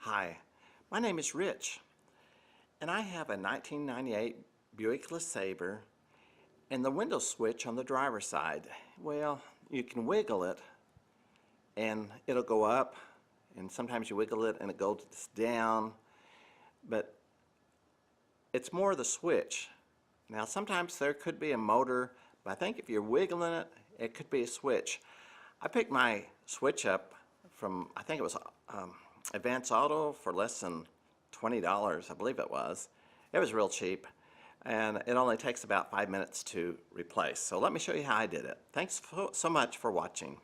Hi, my name is Rich, and I have a 1998 Buick LeSabre, and the window switch on the driver's side, well, you can wiggle it and it'll go up, and sometimes you wiggle it and it goes down, but it's more the switch. Now sometimes there could be a motor, but I think if you're wiggling it, it could be a switch. I picked my switch up from, I think it was Advance Auto for less than $20, I believe it was. It was real cheap, and it only takes about 5 minutes to replace. So let me show you how I did it. Thanks so much for watching.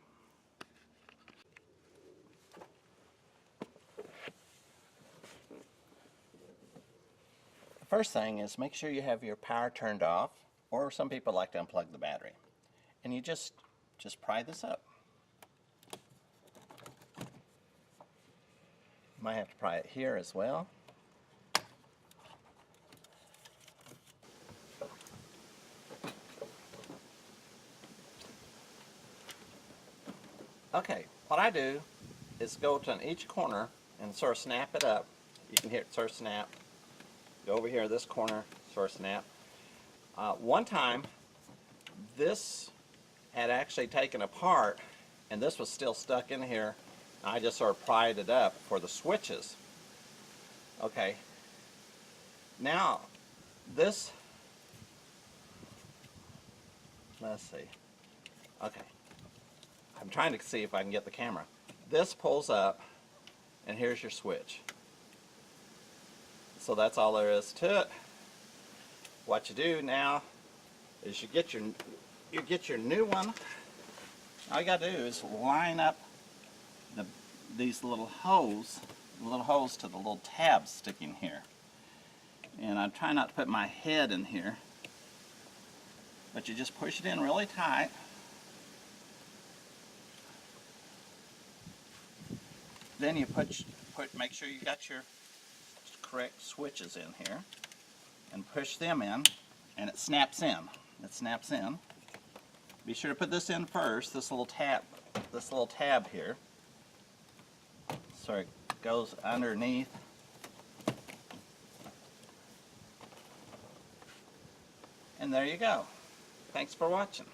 The first thing is make sure you have your power turned off, or some people like to unplug the battery. And you just pry this up. Might have to pry it here as well. Okay, what I do is go to each corner and sort of snap it up. You can hear it sort of snap. Go over here, this corner, sort of snap. One time, this had actually taken apart, and this was still stuck in here. I just sort of pried it up for the switches. Okay, now this, let's see. Okay, I'm trying to see if I can get the camera. This pulls up, and here's your switch. So that's all there is to it. What you do now is you get your new one. All you got to do is line up these little holes to the little tabs sticking here. And I'm trying not to put my head in here, but you just push it in really tight. Then you make sure you got your correct switches in here, and push them in, and it snaps in. It snaps in. Be sure to put this in first. This little tab here. So it goes underneath. And there you go. Thanks for watching.